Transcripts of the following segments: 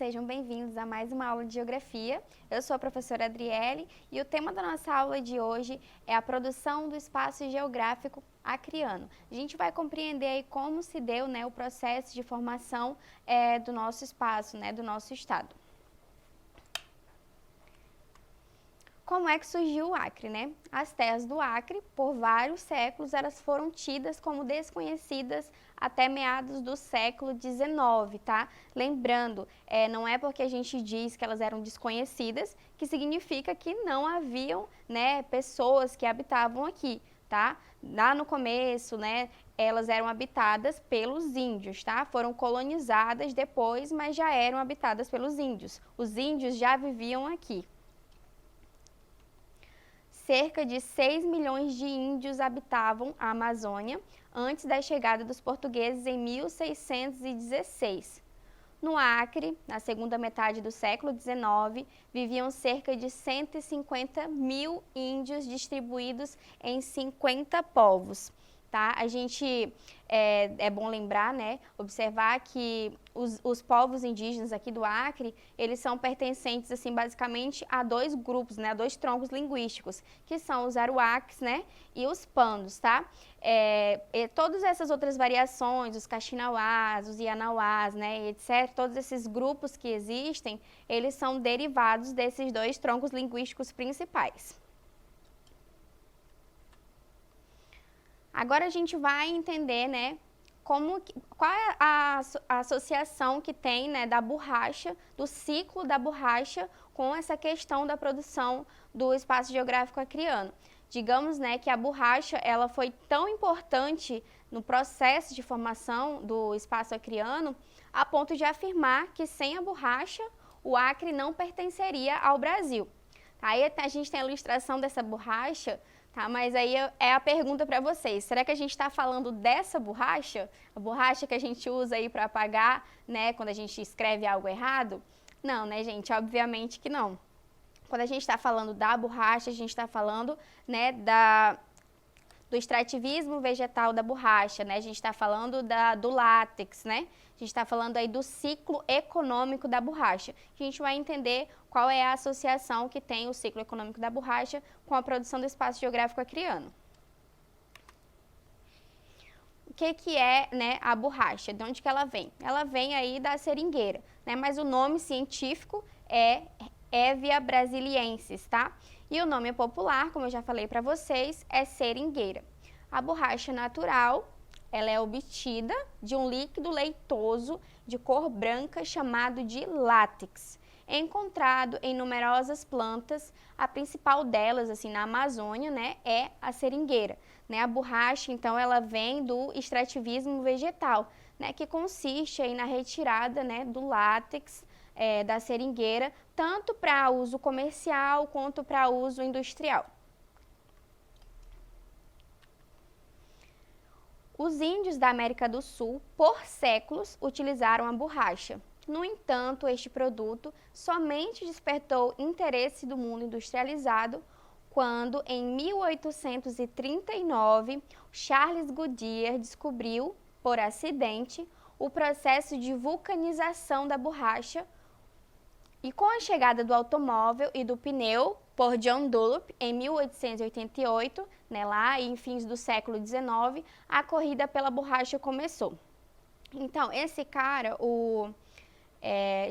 sejam bem-vindos a mais uma aula de Geografia. Eu sou a professora Adriele e o tema da nossa aula de hoje é a produção do espaço geográfico acreano. A gente vai compreender aí como se deu, o processo de formação do nosso espaço, do nosso estado. Como é que surgiu o Acre, As terras do Acre, por vários séculos, elas foram tidas como desconhecidas até meados do século XIX, tá? Lembrando, não é porque a gente diz que elas eram desconhecidas que significa que não haviam, pessoas que habitavam aqui, tá? Lá no começo, elas eram habitadas pelos índios, tá? Foram colonizadas depois, mas já eram habitadas pelos índios. Os índios já viviam aqui. Cerca de 6 milhões de índios habitavam a Amazônia antes da chegada dos portugueses em 1616. No Acre, na segunda metade do século XIX, viviam cerca de 150 mil índios distribuídos em 50 povos. Tá? A gente, é bom lembrar, observar que os povos indígenas aqui do Acre, eles são pertencentes, assim, basicamente a dois grupos, a dois troncos linguísticos, que são os aruaques, e os pandos, tá? Todas essas outras variações, os caxinauás, os ianauás, etc., todos esses grupos que existem, eles são derivados desses dois troncos linguísticos principais. Agora a gente vai entender, qual é a associação que tem, da borracha, do ciclo da borracha com essa questão da produção do espaço geográfico acreano. Digamos, que a borracha, ela foi tão importante no processo de formação do espaço acreano, a ponto de afirmar que sem a borracha, o Acre não pertenceria ao Brasil. Aí a gente tem a ilustração dessa borracha. Tá, mas aí é a pergunta para vocês, será que a gente está falando dessa borracha? A borracha que a gente usa aí para apagar, quando a gente escreve algo errado? Não, gente, obviamente que não. Quando a gente está falando da borracha, a gente está falando, do extrativismo vegetal da borracha, a gente está falando do látex, A gente está falando aí do ciclo econômico da borracha. A gente vai entender qual é a associação que tem o ciclo econômico da borracha com a produção do espaço geográfico acreano. O que é, a borracha? De onde que ela vem? Ela vem aí da seringueira, mas o nome científico é Hevea brasiliensis, tá? E o nome popular, como eu já falei para vocês, é seringueira. A borracha natural, ela é obtida de um líquido leitoso de cor branca chamado de látex, encontrado em numerosas plantas. A principal delas, assim, na Amazônia, é a seringueira. A borracha, então, ela vem do extrativismo vegetal, que consiste aí na retirada, do látex da seringueira, tanto para uso comercial quanto para uso industrial. Os índios da América do Sul, por séculos, utilizaram a borracha. No entanto, este produto somente despertou interesse do mundo industrializado quando, em 1839, Charles Goodyear descobriu, por acidente, o processo de vulcanização da borracha. E com a chegada do automóvel e do pneu por John Dunlop em 1888, lá em fins do século XIX, a corrida pela borracha começou. Então, esse cara,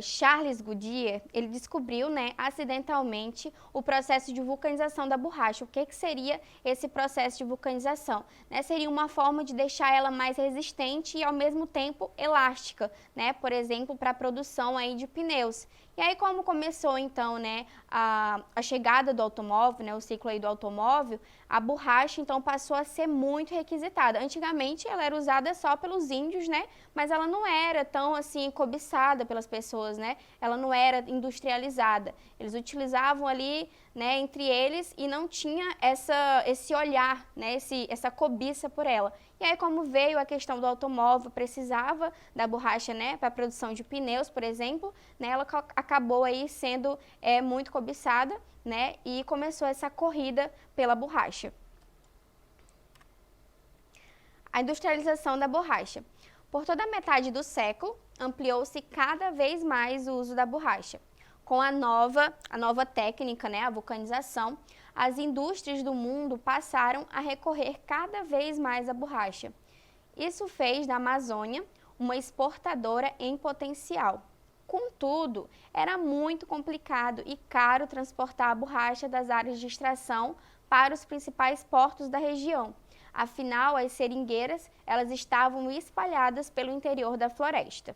Charles Goodyear, ele descobriu, acidentalmente, o processo de vulcanização da borracha. O que seria esse processo de vulcanização? Seria uma forma de deixar ela mais resistente e, ao mesmo tempo, elástica, por exemplo, para a produção aí de pneus. E aí, como começou, então, a chegada do automóvel, o ciclo aí do automóvel, a borracha, então, passou a ser muito requisitada. Antigamente, ela era usada só pelos índios, mas ela não era tão, assim, cobiçada pelas pessoas, Ela não era industrializada. Eles utilizavam ali, entre eles e não tinha esse olhar, essa cobiça por ela. E aí, como veio a questão do automóvel, precisava da borracha, para a produção de pneus, por exemplo, ela acabou aí sendo muito cobiçada, e começou essa corrida pela borracha. A industrialização da borracha. Por toda a metade do século, ampliou-se cada vez mais o uso da borracha. Com a nova técnica, né, a vulcanização, as indústrias do mundo passaram a recorrer cada vez mais à borracha. Isso fez da Amazônia uma exportadora em potencial. Contudo, era muito complicado e caro transportar a borracha das áreas de extração para os principais portos da região. Afinal, as seringueiras, elas estavam espalhadas pelo interior da floresta.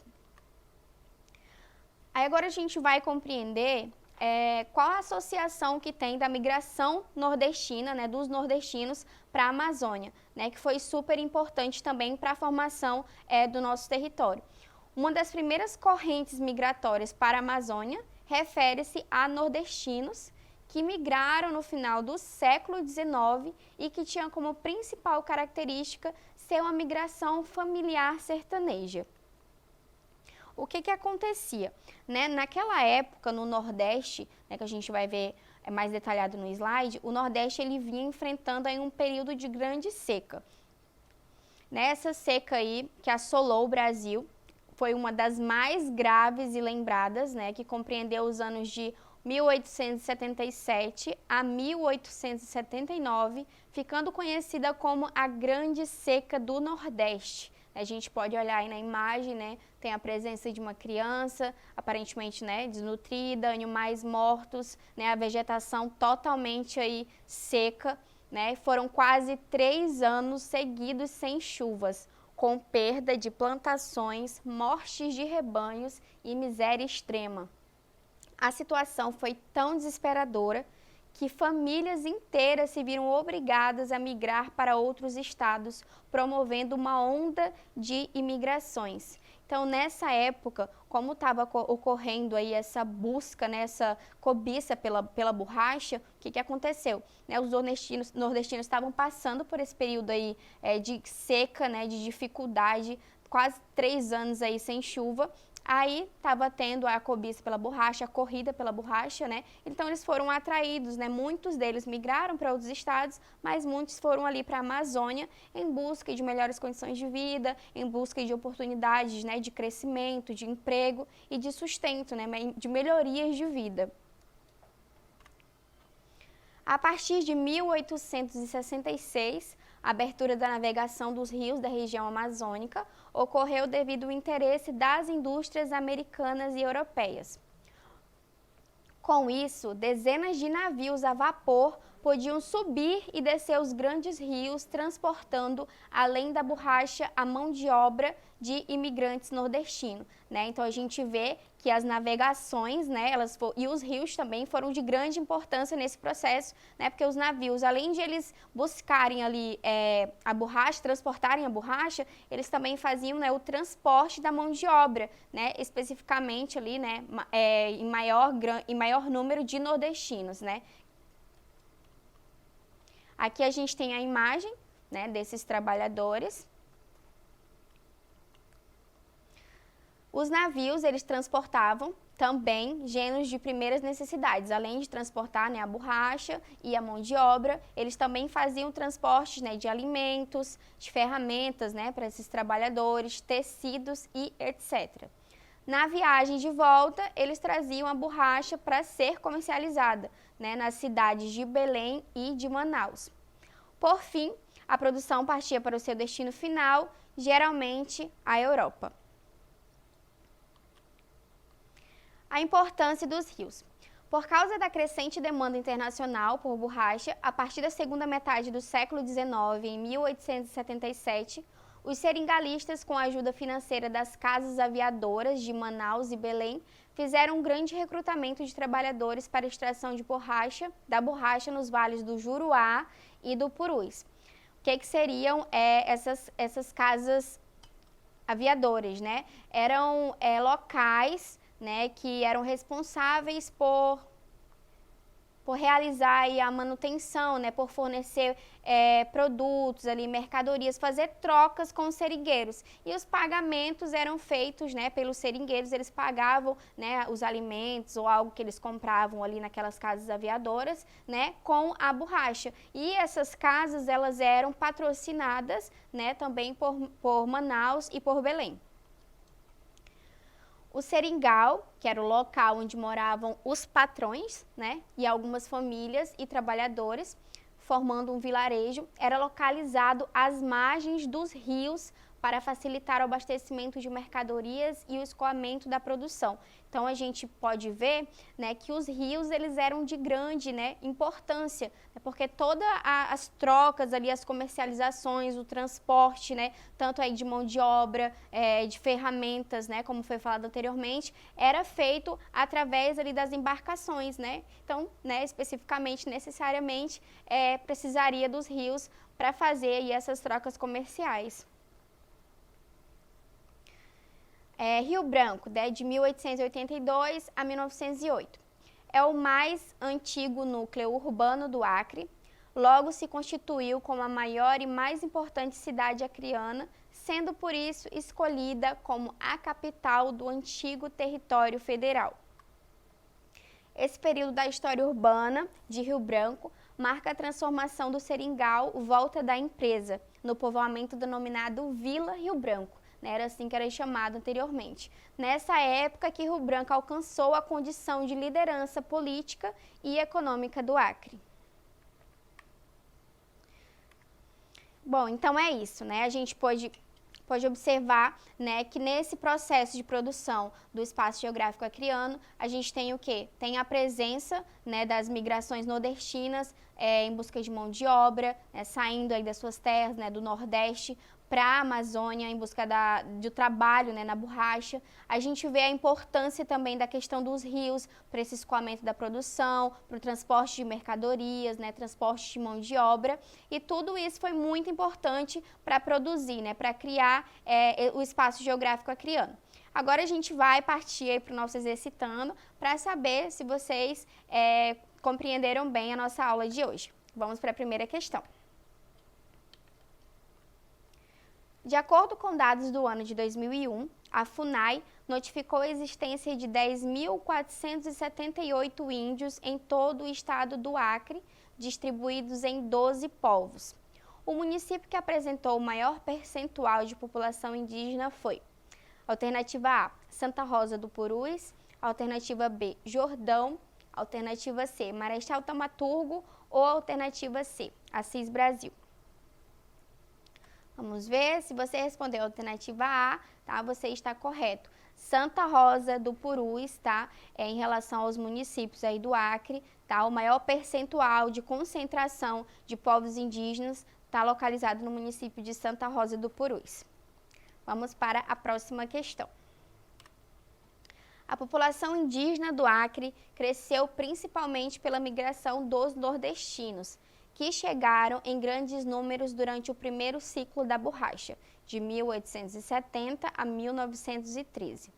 Aí agora a gente vai compreender qual a associação que tem da migração nordestina, né, dos nordestinos para a Amazônia, né, que foi super importante também para a formação do nosso território. Uma das primeiras correntes migratórias para a Amazônia refere-se a nordestinos que migraram no final do século XIX e que tinham como principal característica ser uma migração familiar sertaneja. O que acontecia? Né? Naquela época, no Nordeste, né, que a gente vai ver mais detalhado no slide, o Nordeste ele vinha enfrentando aí um período de grande seca. Nessa seca aí, que assolou o Brasil, foi uma das mais graves e lembradas, né, que compreendeu os anos de 1877 a 1879, ficando conhecida como a Grande Seca do Nordeste. A gente pode olhar aí na imagem, né, tem a presença de uma criança, aparentemente, né, desnutrida, animais mortos, né, a vegetação totalmente aí seca, né, foram quase 3 anos seguidos sem chuvas, com perda de plantações, mortes de rebanhos e miséria extrema. A situação foi tão desesperadora que famílias inteiras se viram obrigadas a migrar para outros estados, promovendo uma onda de imigrações. Então, nessa época, como estava ocorrendo aí essa busca, né, essa cobiça pela borracha, o que aconteceu? Né, os nordestinos estavam passando por esse período aí de seca, né, de dificuldade, quase 3 anos aí sem chuva. Aí estava tendo a cobiça pela borracha, a corrida pela borracha, né? Então eles foram atraídos, né? Muitos deles migraram para outros estados, mas muitos foram ali para a Amazônia em busca de melhores condições de vida, em busca de oportunidades, né? De crescimento, de emprego e de sustento, né? De melhorias de vida. A partir de 1866, a abertura da navegação dos rios da região amazônica ocorreu devido ao interesse das indústrias americanas e europeias. Com isso, dezenas de navios a vapor podiam subir e descer os grandes rios, transportando, além da borracha, a mão de obra de imigrantes nordestinos, né? Então, a gente vê que as navegações, né, e os rios também foram de grande importância nesse processo, né? Porque os navios, além de eles buscarem ali a borracha, transportarem a borracha, eles também faziam, né, o transporte da mão de obra, né? Especificamente ali, né, em maior número de nordestinos, né? Aqui a gente tem a imagem, né, desses trabalhadores. Os navios, eles transportavam também gêneros de primeiras necessidades. Além de transportar, né, a borracha e a mão de obra, eles também faziam transportes, né, de alimentos, de ferramentas, né, para esses trabalhadores, tecidos e etc. Na viagem de volta, eles traziam a borracha para ser comercializada, né, nas cidades de Belém e de Manaus. Por fim, a produção partia para o seu destino final, geralmente a Europa. A importância dos rios. Por causa da crescente demanda internacional por borracha, a partir da segunda metade do século XIX, em 1877, os seringalistas, com a ajuda financeira das casas aviadoras de Manaus e Belém, fizeram um grande recrutamento de trabalhadores para a extração de da borracha nos vales do Juruá e do Purus. O que seriam essas casas aviadoras, né? Eram locais, né, que eram responsáveis por por realizar aí a manutenção, né, por fornecer produtos ali, mercadorias, fazer trocas com os seringueiros. E os pagamentos eram feitos, né, pelos seringueiros, eles pagavam, né, os alimentos ou algo que eles compravam ali naquelas casas aviadoras, né, com a borracha. E essas casas, elas eram patrocinadas, né, também por Manaus e por Belém. O seringal, que era o local onde moravam os patrões, né, e algumas famílias e trabalhadores, formando um vilarejo, era localizado às margens dos rios para facilitar o abastecimento de mercadorias e o escoamento da produção. Então a gente pode ver, né, que os rios eles eram de grande, né, importância, né, porque todas as trocas ali, as comercializações, o transporte, né, tanto aí de mão de obra, de ferramentas, né, como foi falado anteriormente, era feito através ali das embarcações, né. Então, né, especificamente, necessariamente, precisaria dos rios para fazer aí essas trocas comerciais. Rio Branco, de 1882 a 1908. É o mais antigo núcleo urbano do Acre, logo se constituiu como a maior e mais importante cidade acreana, sendo por isso escolhida como a capital do antigo território federal. Esse período da história urbana de Rio Branco marca a transformação do seringal volta da empresa, no povoamento denominado Vila Rio Branco. Era assim que era chamado anteriormente. Nessa época que Rio Branco alcançou a condição de liderança política e econômica do Acre. Bom, então é isso, né? A gente pode observar, né, que nesse processo de produção do espaço geográfico acreano, a gente tem o quê? Tem a presença, né, das migrações nordestinas em busca de mão de obra, né, saindo aí das suas terras, né, do Nordeste, para a Amazônia em busca do trabalho, né, na borracha. A gente vê a importância também da questão dos rios para esse escoamento da produção, para o transporte de mercadorias, né, transporte de mão de obra, e tudo isso foi muito importante para produzir, né, para criar o espaço geográfico acreano. Agora a gente vai partir para o nosso exercitando para saber se vocês compreenderam bem a nossa aula de hoje. Vamos para a primeira questão. De acordo com dados do ano de 2001, a FUNAI notificou a existência de 10.478 índios em todo o estado do Acre, distribuídos em 12 povos. O município que apresentou o maior percentual de população indígena foi: alternativa A, Santa Rosa do Purus; alternativa B, Jordão; alternativa C, Marechal Taumaturgo; ou alternativa C, Assis Brasil. Vamos ver, se você respondeu a alternativa A, tá? Você está correto. Santa Rosa do Purus, tá? Em relação aos municípios aí do Acre, tá? O maior percentual de concentração de povos indígenas está localizado no município de Santa Rosa do Purus. Vamos para a próxima questão. A população indígena do Acre cresceu principalmente pela migração dos nordestinos, que chegaram em grandes números durante o primeiro ciclo da borracha, de 1870 a 1913.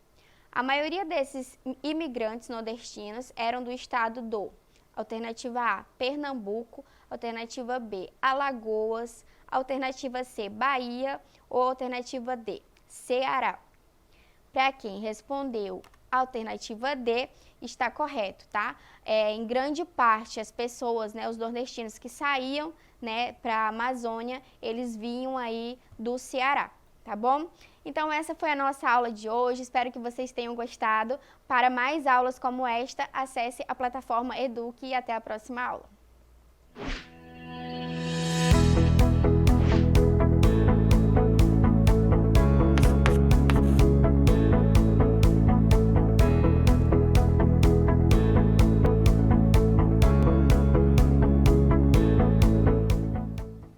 A maioria desses imigrantes nordestinos eram do estado do: alternativa A, Pernambuco; alternativa B, Alagoas; alternativa C, Bahia; ou alternativa D, Ceará. Para quem respondeu a alternativa D, está correto, tá? Em grande parte, as pessoas, né, os nordestinos que saíam, né, para a Amazônia, eles vinham aí do Ceará, tá bom? Então, essa foi a nossa aula de hoje, espero que vocês tenham gostado. Para mais aulas como esta, acesse a plataforma Eduque e até a próxima aula.